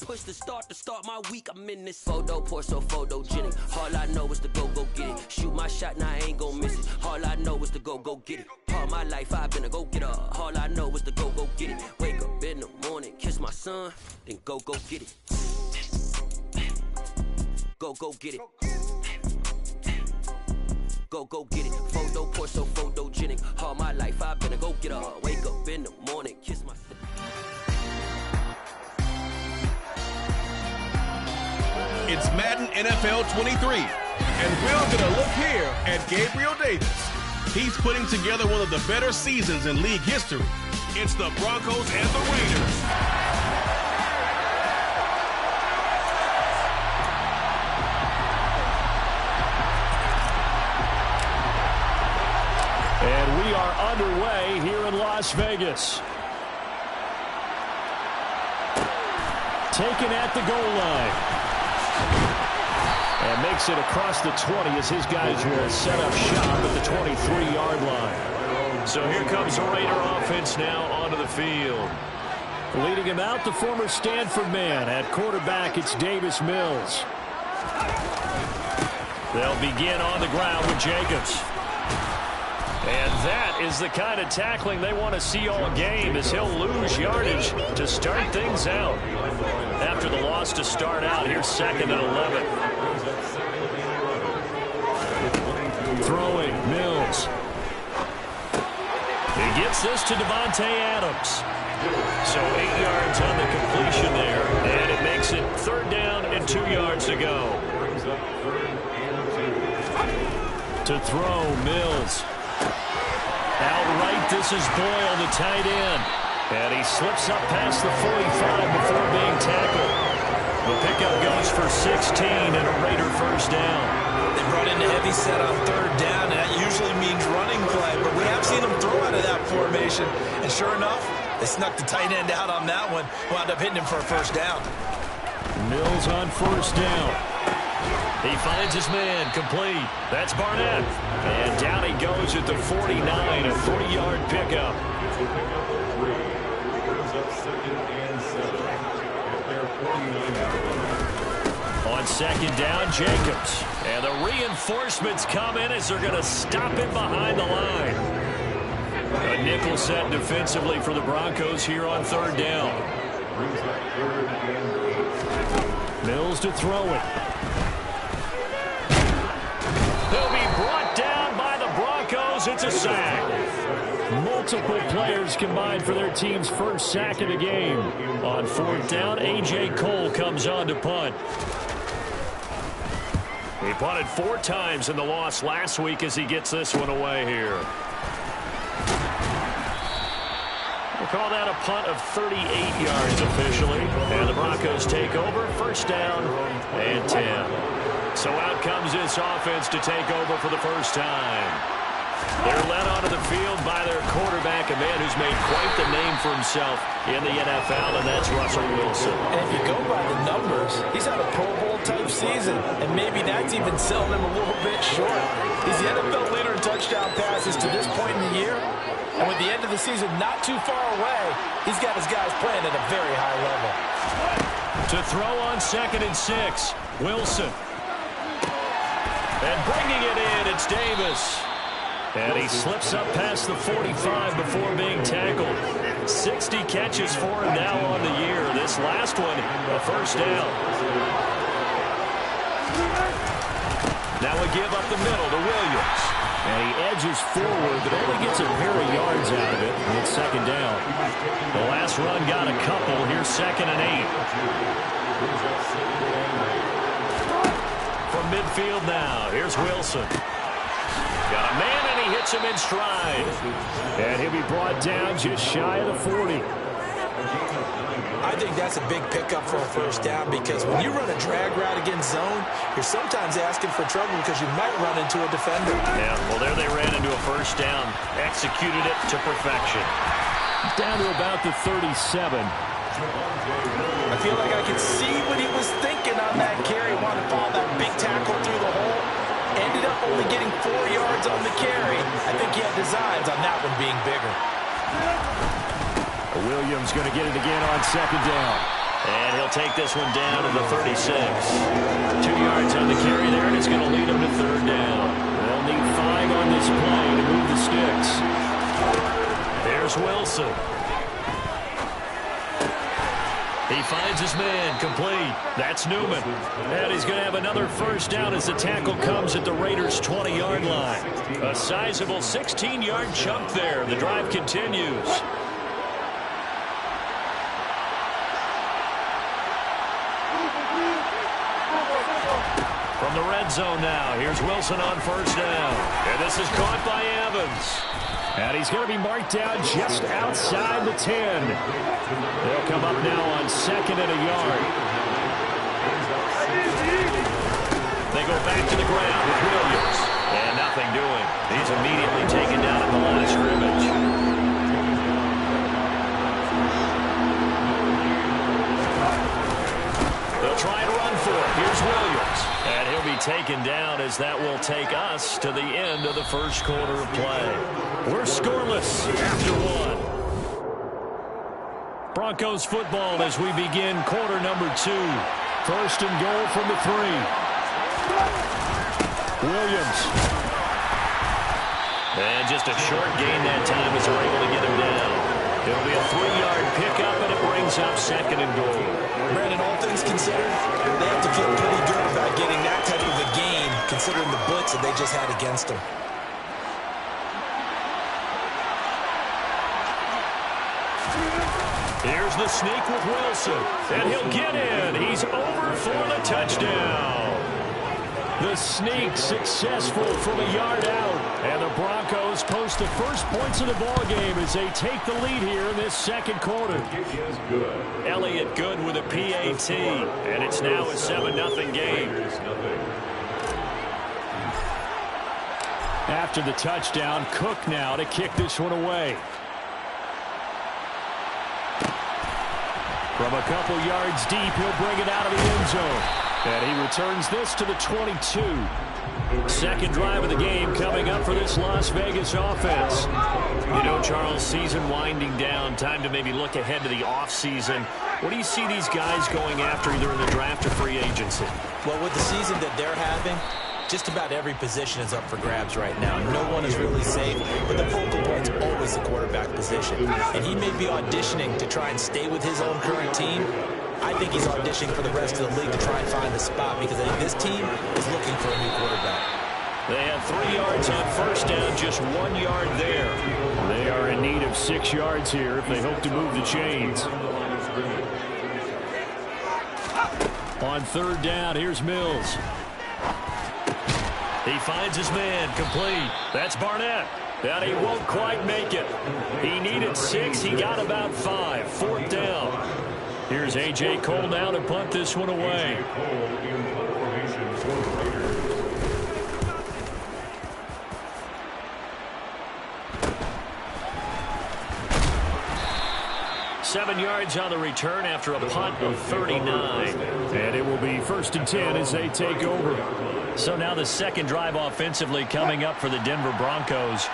push to start my week. I'm in this photo, pour so photogenic. All I know is to go get it. Shoot my shot, now I ain't gon' miss it. All I know is to go get it. All my life I've been a go-getter. All I know is to go get it. Wake up in the morning, kiss my son, then go get it. Go get it. Go get it. Photo, pour so photogenic. All my life I've been a go-getter. Wake up in the morning, kiss my son. It's Madden NFL 23, and we're going to look here at Gabriel Davis. He's putting together one of the better seasons in league history. It's the Broncos and the Raiders. And we are underway here in Las Vegas. Taken at the goal line. And makes it across the 20 as his guys will set up shop at the 23-yard line. So here comes the Raider offense now onto the field. Leading him out, the former Stanford man. At quarterback, it's Davis Mills. They'll begin on the ground with Jacobs. And that is the kind of tackling they want to see all game, as he'll lose yardage to start things out. After the loss to start out, here's 2nd and 11. Throwing, Mills. He gets this to Devontae Adams. So 8 yards on the completion there, and it makes it 3rd down and 2 yards to go. To throw, Mills. Outright, this is Boyle, the tight end. And he slips up past the 45 before being tackled. The pickup goes for 16 and a Raider first down. They brought in a heavy set on 3rd down, and that usually means running play. But we have seen them throw out of that formation. And sure enough, they snuck the tight end out on that one. Wound up hitting him for a first down. Mills on 1st down. He finds his man, complete. That's Barnett. And down he goes at the 49, a 3-yard pickup. On 2nd down, Jacobs. And the reinforcements come in as they're going to stop him behind the line. A nickel set defensively for the Broncos here on 3rd down. Mills to throw it. He'll be brought down by the Broncos. It's a sack. Multiple players combined for their team's first sack of the game. On 4th down, A.J. Cole comes on to punt. He punted 4 times in the loss last week as he gets this one away here. We'll call that a punt of 38 yards officially. And the Broncos take over, 1st down and 10. So out comes this offense to take over for the first time. They're led onto the field by their quarterback, a man who's made quite the name for himself in the NFL, and that's Russell Wilson. And if you go by the numbers, he's had a Pro Bowl-type season, and maybe that's even selling him a little bit short. He's the NFL leader in touchdown passes to this point in the year, and with the end of the season not too far away, he's got his guys playing at a very high level. To throw on 2nd and 6, Wilson. And bringing it in, it's Davis. And he slips up past the 45 before being tackled. 60 catches for him now on the year. This last one, a first down. Now a give up the middle to Williams. And he edges forward, but only gets a pair of yards out of it. And it's 2nd down. The last run got a couple. Here's 2nd and 8. From midfield now, here's Wilson. Got a man, and he hits him in stride. And he'll be brought down just shy of the 40. I think that's a big pickup for a first down, because when you run a drag route against zone, you're sometimes asking for trouble because you might run into a defender. Yeah, well, there they ran into a first down. Executed it to perfection. Down to about the 37. I feel like I could see what he was thinking on that carry. Wanted to follow that big tackle through the hole. Ended up only getting 4 yards on the carry. I think he had designs on that one being bigger. Williams going to get it again on 2nd down. And he'll take this one down to the 36. 2 yards on the carry there, and it's going to lead him to third down. They'll need 5 on this play to move the sticks. There's Wilson. He finds his man, complete. That's Newman. And he's going to have another first down as the tackle comes at the Raiders' 20-yard line. A sizable 16-yard chunk there. The drive continues. From the red zone now, here's Wilson on first down. And this is caught by Evans. And he's going to be marked down just outside the 10. They'll come up now on second and a yard. They go back to the ground with Williams. And nothing doing. He's immediately taken down at the line of scrimmage. They'll try and run for it. Here's Williams. And he'll be taken down as that will take us to the end of the first quarter of play. We're scoreless after 1. Broncos football as we begin quarter number 2. First and goal from the 3. Williams. And just a short gain that time as they're able to get him down. It'll be a 3-yard pickup, and it brings up second and goal. Brandon, all things considered, they have to feel pretty good about getting that type of a gain, considering the blitz that they just had against them. Here's the sneak with Wilson, and he'll get in. He's over for the touchdown. The sneak successful from a yard out, and the Broncos post the first points of the ball game as they take the lead here in this second quarter. Elliott good with a PAT, and it's now a 7-0 game. After the touchdown, Cook now to kick this one away. From a couple yards deep, he'll bring it out of the end zone. And he returns this to the 22. Second drive of the game coming up for this Las Vegas offense. You know, Charles, season winding down, time to maybe look ahead to the offseason. What do you see these guys going after either in the draft or free agency? Well, with the season that they're having, just about every position is up for grabs right now. No one is really safe, but the focal point's always the quarterback position. And he may be auditioning to try and stay with his own current team. I think he's auditioning for the rest of the league to try and find a spot because I think this team is looking for a new quarterback. They have 3 yards on first down, just 1 yard there. They are in need of 6 yards here if they hope to move the chains. On third down, here's Mills. He finds his man, complete. That's Barnett. And he won't quite make it. He needed 6. He got about 5. Fourth down. Here's A.J. Cole now to punt this one away. Seven yards on the return after a punt of 39. And it will be first and 10 as they take over. So now the second drive offensively coming up for the Denver Broncos.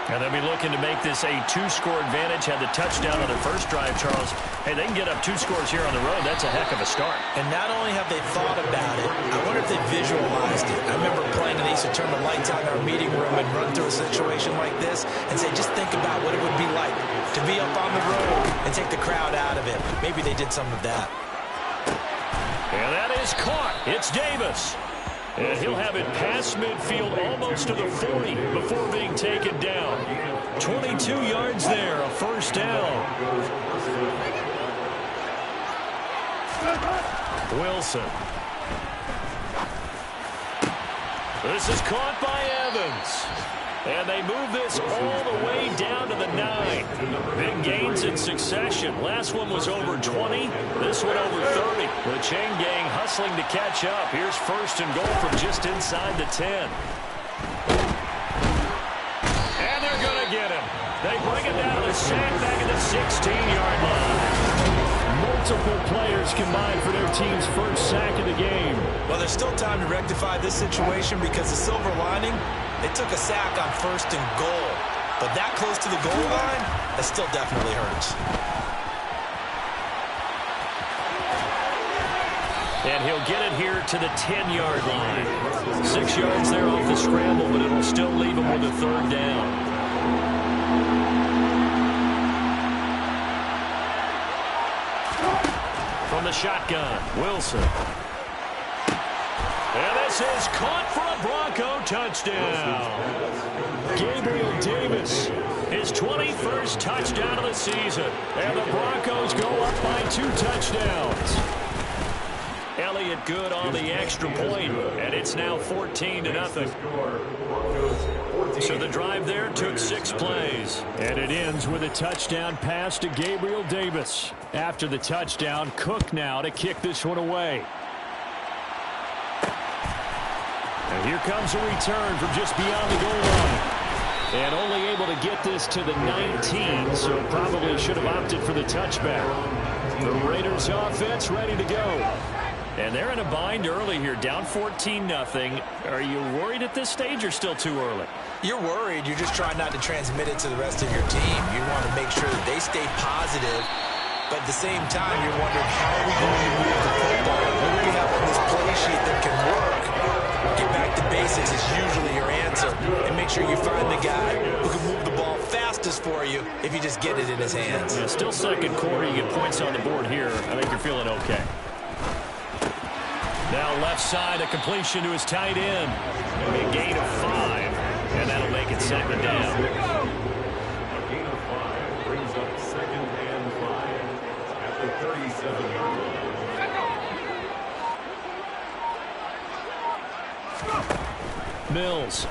And they'll be looking to make this a 2-score advantage. Had the touchdown on their first drive, Charles. Hey, they can get up 2 scores here on the road. That's a heck of a start. And not only have they thought about it, I wonder if they visualized it. I remember playing and they used to turn the lights out in our meeting room and run through a situation like this and say, just think about what it would be like to be up on the road and take the crowd out of it. Maybe they did some of that. And that is caught. It's Davis. And he'll have it past midfield almost to the 40 before being taken down. 22 yards there, a first down. Wilson. This is caught by Evans. And they move this all the way down to the 9. Big gains in succession. Last one was over 20. This one over 30. The chain gang hustling to catch up. Here's first and goal from just inside the 10. And they're going to get him. They bring it down to the sack back at the 16-yard line. Multiple players combined for their team's first sack of the game. Well, there's still time to rectify this situation because the silver lining, they took a sack on first and goal. But that close to the goal line, that still definitely hurts. And he'll get it here to the 10-yard line. 6 yards there off the scramble, but it'll still leave him with a third down. From the shotgun, Wilson. And this is caught for a Bronco touchdown. Gabriel Davis, his 21st touchdown of the season. And the Broncos go up by 2 touchdowns. Elliott good on the extra point, and it's now 14-0. So the drive there took 6 plays. And it ends with a touchdown pass to Gabriel Davis. After the touchdown, Cook now to kick this one away. And here comes a return from just beyond the goal line. And only able to get this to the 19, so probably should have opted for the touchback. The Raiders offense ready to go. And they're in a bind early here, down 14-0. Are you worried at this stage or still too early? You're worried. You're just trying not to transmit it to the rest of your team. You want to make sure that they stay positive. But at the same time, you're wondering, how are we going to move the football? What do we have on this play sheet that can work? Get back to basics is usually your answer. And make sure you find the guy who can move the ball fastest for you if you just get it in his hands. Yeah, still second quarter. You get points on the board here. I think you're feeling okay. Now left side, a completion to his tight end. It'll be a gain of 5, and that'll make it 2nd down. A gain of 5 brings up 2nd and 5 at the 37-yard line. Mills.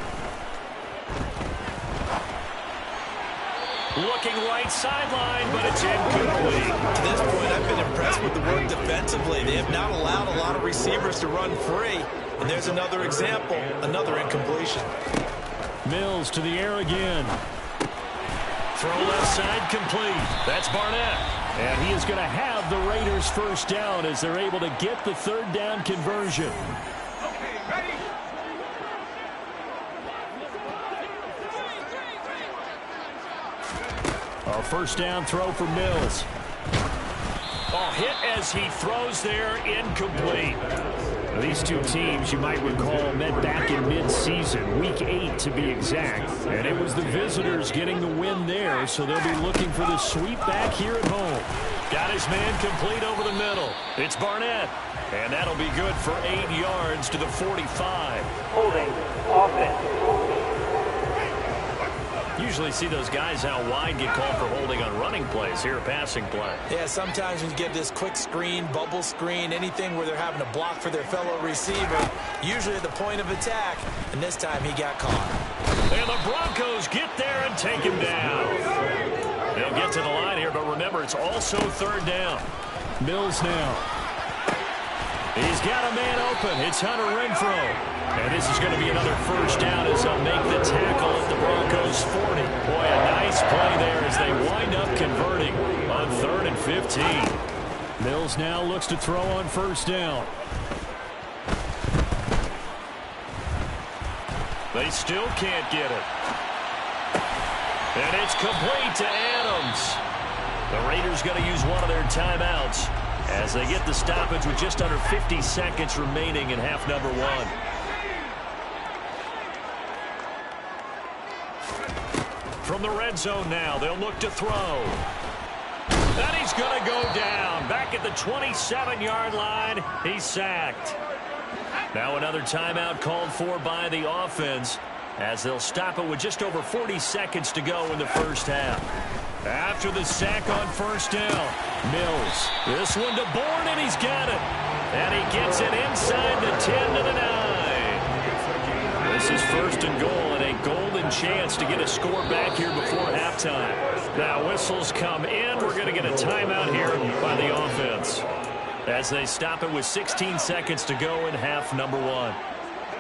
Looking right sideline, but it's incomplete. To this point, I've been impressed with the work defensively. They have not allowed a lot of receivers to run free. And there's another example, another incompletion. Mills to the air again. Throw left side complete. That's Barnett. And he is going to have the Raiders first down as they're able to get the 3rd down conversion. A first down throw for Mills. Oh, hit as he throws there, incomplete. Now, these two teams, you might recall, met back in mid-season, week 8 to be exact. And it was the visitors getting the win there, so they'll be looking for the sweep back here at home. Got his man complete over the middle. It's Barnett. And that'll be good for 8 yards to the 45. Holding, offense. Usually see those guys out wide get called for holding on running plays. Here, a passing play. Yeah, sometimes when you get this quick screen, bubble screen, anything where they're having to block for their fellow receiver, usually at the point of attack, and this time he got caught. And the Broncos get there and take him down. They'll get to the line here, but remember, it's also 3rd down. Mills now. He's got a man open. It's Hunter Renfrow. And this is going to be another first down as they'll make the tackle at the Broncos 40. Boy, a nice play there as they wind up converting on 3rd and 15. Mills now looks to throw on first down. They still can't get it. And it's complete to Adams. The Raiders going to use one of their timeouts as they get the stoppage with just under 50 seconds remaining in half number 1. From the red zone now, they'll look to throw. And he's going to go down. Back at the 27-yard line, he's sacked. Now another timeout called for by the offense as they'll stop it with just over 40 seconds to go in the first half. After the sack on first down, Mills. This one to Bourne, and he's got it. And he gets it inside the 10 to the 9. This is 1st and goal, and a golden chance to get a score back here before halftime. Now whistles come in. We're going to get a timeout here by the offense as they stop it with 16 seconds to go in half number 1.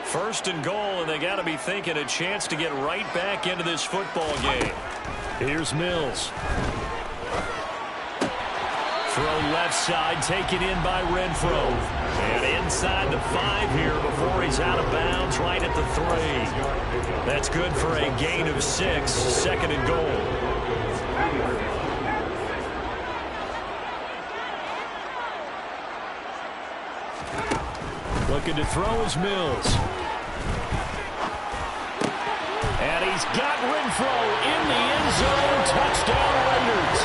1st and goal, and they got to be thinking a chance to get right back into this football game. Here's Mills. Throw left side, taken in by Renfrow. And inside the 5 here before he's out of bounds, right at the 3. That's good for a gain of 6, 2nd and goal. Looking to throw is Mills. And he's got Renfrow in the end zone. Touchdown Raiders.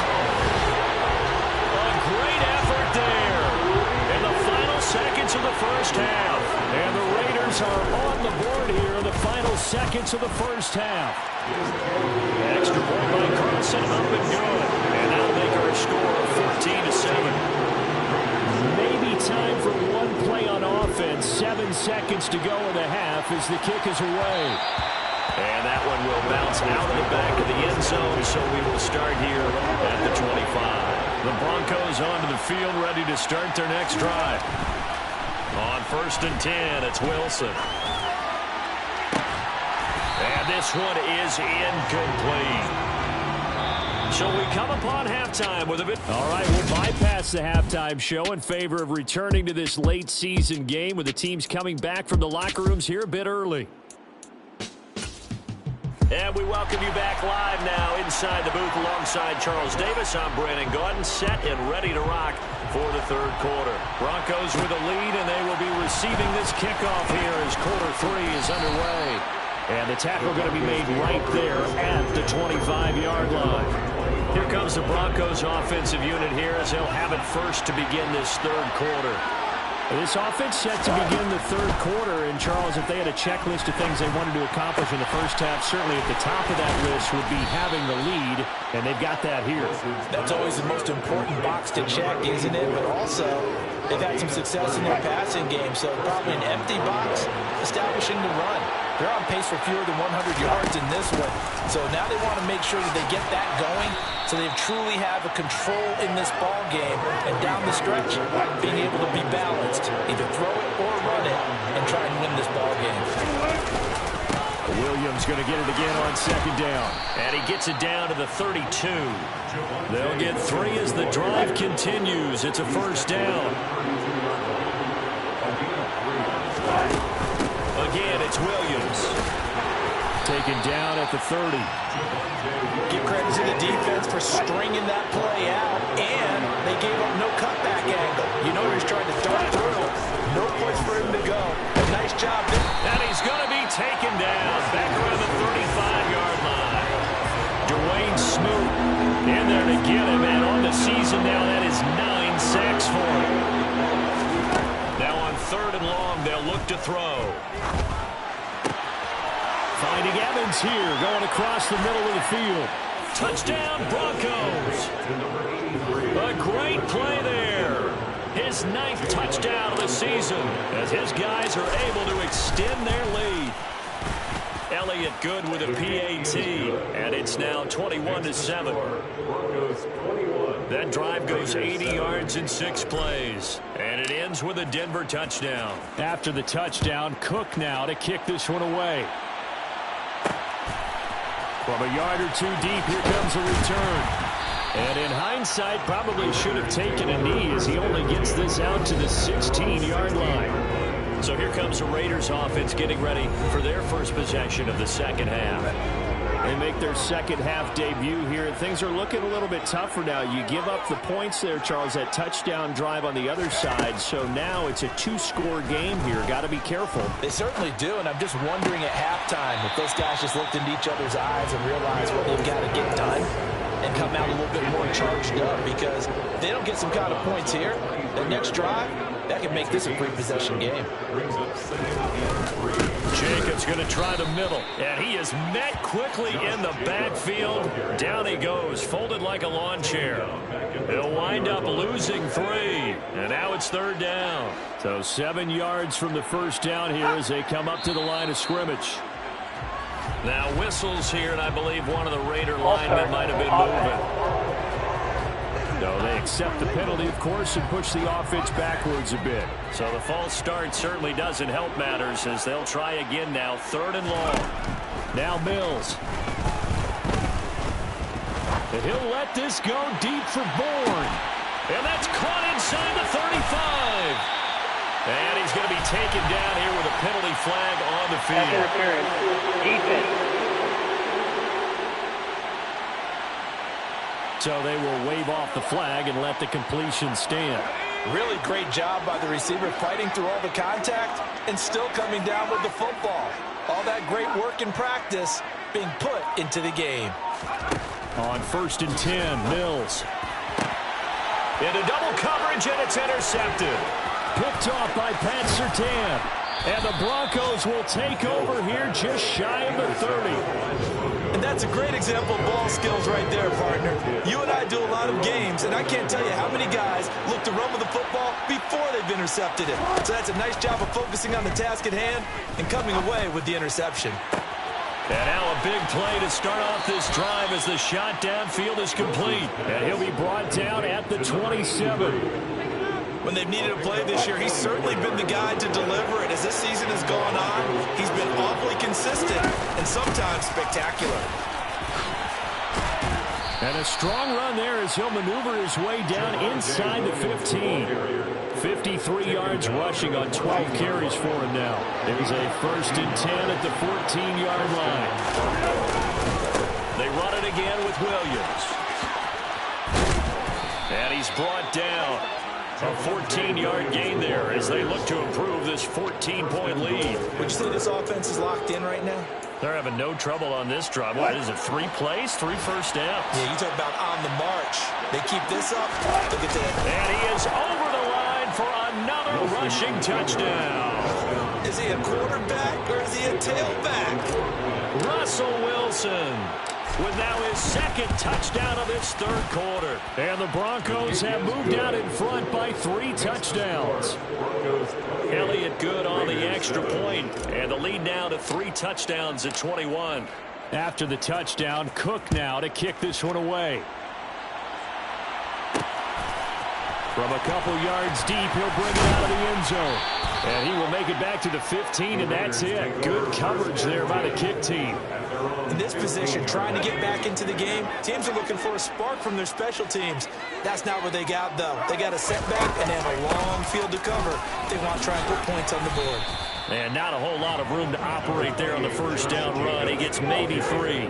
A great effort there in the final seconds of the first half. And the Raiders are on the board here in the final seconds of the first half. Extra point by Carlson, up and good. And that'll make our score 14-7. Maybe time for one play on offense. 7 seconds to go in the half as the kick is away. And that one will bounce out of the back of the end zone, so we will start here at the 25. The Broncos onto the field, ready to start their next drive. On 1st and 10, it's Wilson. And this one is incomplete. So we come upon halftime with a bit. All right, we'll bypass the halftime show in favor of returning to this late season game with the teams coming back from the locker rooms here a bit early. And we welcome you back live now inside the booth alongside Charles Davis. I'm Brandon Gaudin, set and ready to rock for the third quarter. Broncos with a lead, and they will be receiving this kickoff here as quarter 3 is underway. And the tackle going to be made right there at the 25-yard line. Here comes the Broncos offensive unit here as they'll have it first to begin this third quarter. This offense set to begin the third quarter, and Charles, if they had a checklist of things they wanted to accomplish in the first half, certainly at the top of that list would be having the lead, and they've got that here. That's always the most important box to check, isn't it? But also, they've had some success in their passing game, so probably an empty box establishing the run. They're on pace for fewer than 100 yards in this one, so now they want to make sure that they get that going so they truly have a control in this ball game, and down the stretch, being able to be balanced, either throw it or run it, and try and win this ball game. Williams going to get it again on 2nd down. And he gets it down to the 32. They'll get 3 as the drive continues. It's a 1st down. Again, it's Williams. Taken down at the 30. Give credit to the defense for stringing that play out, and they gave up no cutback angle. You know he was trying to dart through. No place for him to go. A nice job there. And he's going to be taken down back around the 35-yard line. Dwayne Smoot in there to get him, and on the season now, that is 9 sacks for him. Now on 3rd and long, they'll look to throw. Finding Evans here, going across the middle of the field. Touchdown, Broncos. A great play there. His 9th touchdown of the season as his guys are able to extend their lead. Elliott good with a PAT, and it's now 21-7. That drive goes 80 yards in 6 plays, and it ends with a Denver touchdown. After the touchdown, Cook now to kick this one away. From a yard or 2 deep, here comes a return. And in hindsight, probably should have taken a knee as he only gets this out to the 16-yard line. So here comes the Raiders offense getting ready for their first possession of the second half. They make their second half debut here, and things are looking a little bit tougher now. You give up the points there, Charles, that touchdown drive on the other side. So now it's a 2-score game here. Got to be careful. They certainly do, and I'm just wondering at halftime if those guys just looked into each other's eyes and realized what they've got to get done and come out a little bit more charged up, because if they don't get some kind of points here, the next drive, that could make this a 3-possession game. Jacobs going to try the middle, and he is met quickly in the backfield. Down he goes, folded like a lawn chair. He'll wind up losing 3, and now it's 3rd down. So 7 yards from the first down here as they come up to the line of scrimmage. Now whistles here, and I believe one of the Raider linemen might have been moving. No, they accept the penalty, of course, and push the offense backwards a bit. So the false start certainly doesn't help matters as they'll try again now, 3rd and long. Now Mills. And he'll let this go deep for Bourne. And that's caught inside the 35. And he's going to be taken down here with a penalty flag on the field. Interference. Defense. So they will wave off the flag and let the completion stand. Really great job by the receiver fighting through all the contact and still coming down with the football. All that great work in practice being put into the game. On 1st and 10, Mills. Into double coverage, and it's intercepted. Picked off by Pat Surtain. And the Broncos will take over here just shy of the 30. And that's a great example of ball skills right there, partner. You and I do a lot of games, and I can't tell you how many guys look to run with the football before they've intercepted it. So that's a nice job of focusing on the task at hand and coming away with the interception. And now a big play to start off this drive as the shot downfield is complete. And he'll be brought down at the 27. When they've needed a play this year, he's certainly been the guy to deliver it. As this season has gone on, he's been awfully consistent and sometimes spectacular. And a strong run there as he'll maneuver his way down inside the 15. 53 yards rushing on 12 carries for him now. There's a 1st and 10 at the 14-yard line. They run it again with Williams. And he's brought down. A 14-yard gain there as they look to improve this 14-point lead. Would you say this offense is locked in right now? They're having no trouble on this drive. What is it, 3 plays, 3 first downs? Yeah, you talk about on the march. They keep this up. Look at that. And he is over the line for another rushing touchdown. Is he a quarterback or is he a tailback? Russell Wilson with now his 2nd touchdown of this 3rd quarter. And the Broncos have moved out in front by 3 touchdowns. Elliott good on the extra point, and the lead now to 3 touchdowns at 21. After the touchdown, Cook now to kick this one away. From a couple yards deep, he'll bring it out of the end zone. And he will make it back to the 15, and that's it. Good coverage there by the kick team. In this position, trying to get back into the game, teams are looking for a spark from their special teams. That's not what they got, though. They got a setback, and they have a long field to cover. They want to try and put points on the board. And not a whole lot of room to operate there on the first down run. He gets maybe 3.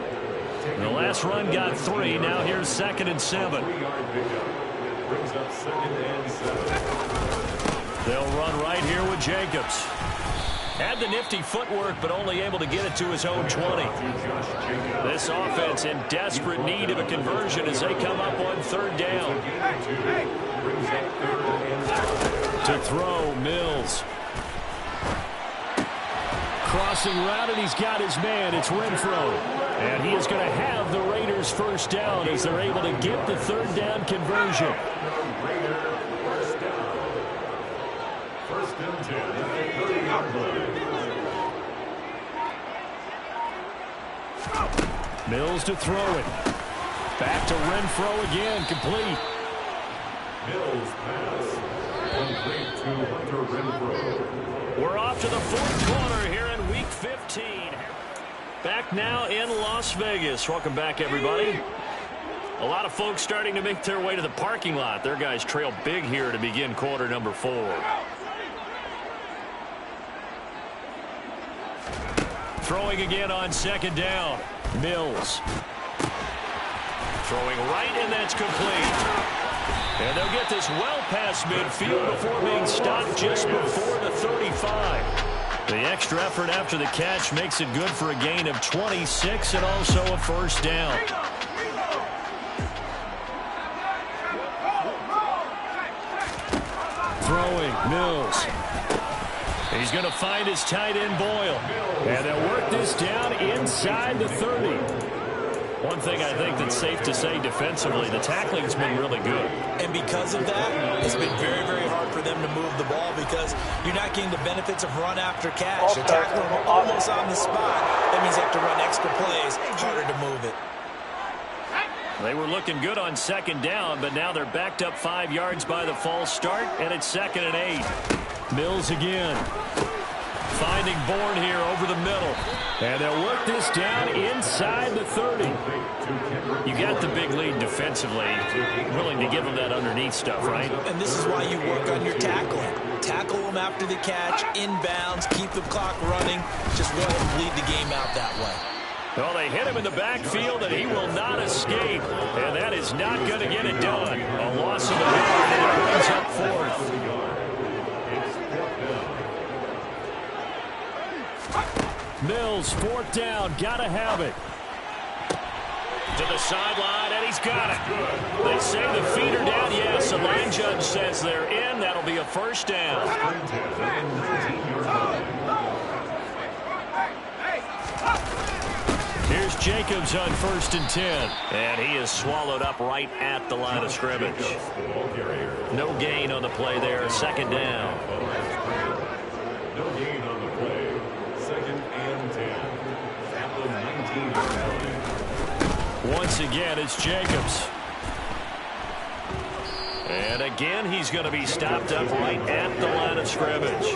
The last run got 3. Now here's 2nd and 7. Brings up 2nd and 7. They'll run right here with Jacobs. Had the nifty footwork, but only able to get it to his own 20. This offense in desperate need of a conversion as they come up on 3rd down. To throw, Mills. Crossing route, and he's got his man. It's Renfro. And he is going to have the Raiders' 1st down as they're able to get the 3rd down conversion. 1st and 10 at the 30-yard line. Mills to throw it. Back to Renfro again, complete. Mills pass. Complete to Hunter Renfro. We're off to the 4th quarter here in Week 15. Back now in Las Vegas. Welcome back, everybody. A lot of folks starting to make their way to the parking lot. Their guys trail big here to begin quarter number 4. Throwing again on 2nd down. Mills. Throwing right, and that's complete. And they'll get this well past midfield before being stopped just before the 35. The extra effort after the catch makes it good for a gain of 26 and also a 1st down. Throwing, Mills. He's going to find his tight end, Boyle. And they'll work this down inside the 30. One thing I think that's safe to say defensively, the tackling's been really good. And because of that, it's been very, very hard for them to move the ball because you're not getting the benefits of run after catch. You're tackling them almost on the spot. That means you have to run extra plays, harder to move it. They were looking good on 2nd down, but now they're backed up 5 yards by the false start, and it's 2nd and 8. Mills again. Finding Bourne here over the middle. And they'll work this down inside the 30. You got the big lead defensively. Willing to give them that underneath stuff, right? And this is why you work on your tackling. Tackle them after the catch, inbounds, keep the clock running. Just let them bleed the game out that way. Well, they hit him in the backfield, and he will not escape. And that is not going to get it done. A loss of a yard, and it brings up fourth. Mills, fourth down, gotta have it. To the sideline, and he's got it. They say the feet are down. Yes, the line judge says they're in. That'll be a first down. Here's Jacobs on 1st and 10. And he is swallowed up right at the line of scrimmage. No gain on the play there. Second down. No gain on the play. 2nd and 10. At the 19-yard line. Once again, it's Jacobs. And again, he's going to be stopped up right at the line of scrimmage.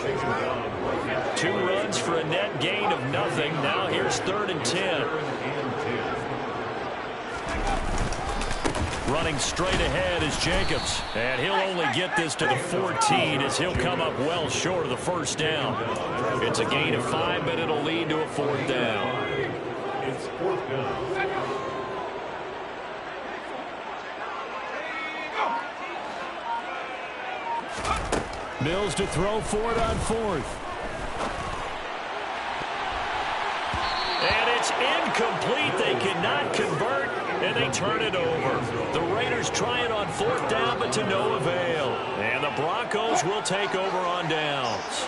2 runs for a net gain of nothing. Now here's 3rd and 10. Running straight ahead is Jacobs. And he'll only get this to the 14 as he'll come up well short of the first down. It's a gain of 5, but it'll lead to a 4th down. It's 4th down. Mills to throw for it on 4th. And it's incomplete. They cannot convert, and they turn it over. The Raiders try it on 4th down, but to no avail. And the Broncos will take over on downs.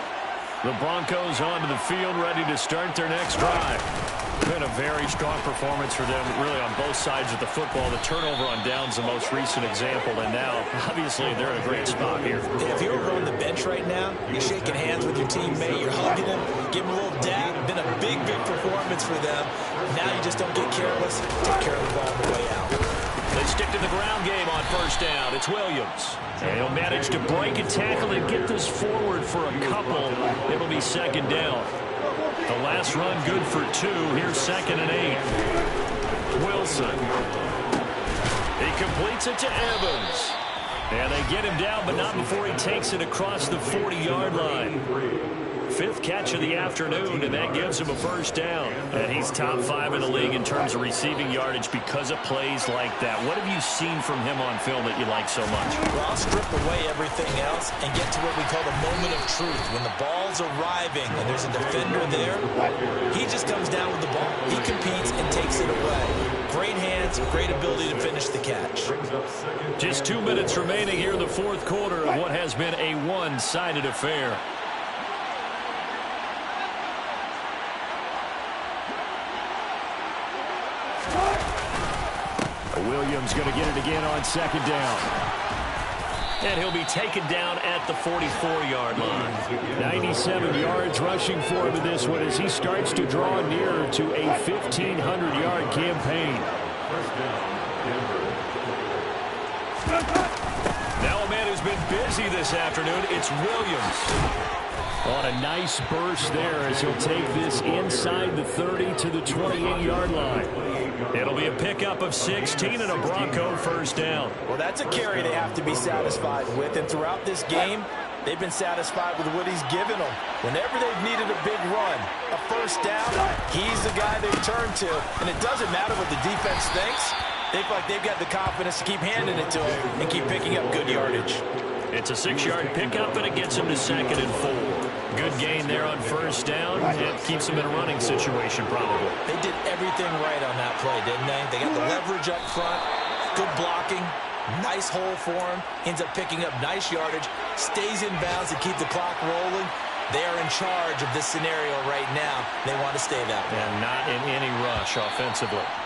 The Broncos onto the field, ready to start their next drive. Been a very strong performance for them, really, on both sides of the football. The turnover on downs, the most recent example, and now, obviously, they're in a great spot here. If you're over on the bench right now, you're shaking hands with your teammate, you're hugging him, giving him a little dab. Been a big, big performance for them. Now you just don't get careless. Take care of the ball on the way out. They stick to the ground game on 1st down. It's Williams. And he'll manage to break a tackle and get this forward for a couple. It'll be 2nd down. The last run good for 2. Here's 2nd and 8. Wilson. He completes it to Evans. And they get him down, but not before he takes it across the 40-yard line. 5th catch of the afternoon, and that gives him a first down. And he's top 5 in the league in terms of receiving yardage because of plays like that. What have you seen from him on film that you like so much? Well, I'll strip away everything else and get to what we call the moment of truth. When the ball's arriving and there's a defender there, he just comes down with the ball. He competes and takes it away. Great hands, great ability to finish the catch. Just 2 minutes remaining here in the 4th quarter of what has been a one-sided affair. Williams going to get it again on 2nd down. And he'll be taken down at the 44-yard line. 97 yards rushing for him in this one as he starts to draw nearer to a 1,500-yard campaign. Now a man who's been busy this afternoon, it's Williams. On a nice burst there as he'll take this inside the 30 to the 28-yard line. It'll be a pickup of 16 and a Bronco first down. Well, that's a carry they have to be satisfied with. And throughout this game, they've been satisfied with what he's given them. Whenever they've needed a big run, a first down, he's the guy they've turned to. And it doesn't matter what the defense thinks. They feel like they've got the confidence to keep handing it to him and keep picking up good yardage. It's a 6-yard pickup, and it gets him to 2nd and 4. Good gain there on first down. It keeps him in a running situation, probably. They did everything right on that play, didn't they? They got the leverage up front, good blocking, nice hole for him, ends up picking up nice yardage, stays in bounds to keep the clock rolling. They are in charge of this scenario right now. They want to stay that way. And not in any rush offensively.